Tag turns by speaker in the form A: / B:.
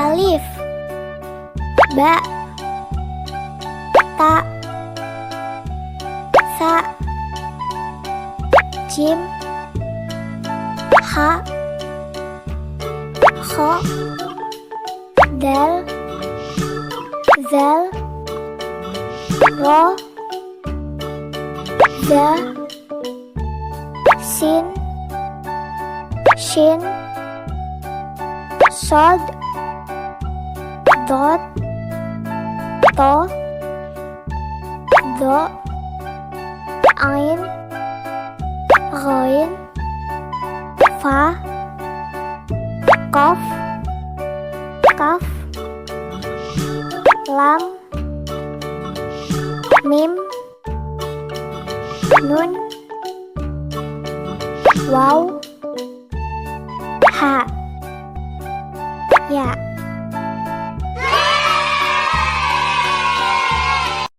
A: alif, ba, ta, sa, jim, ha, kho, dal, zal, ro, za, sin, shin, sod, dot, to, do, ain, ghain, fa, qaf, kaf, lam, mim, nun, waw, ha, ya.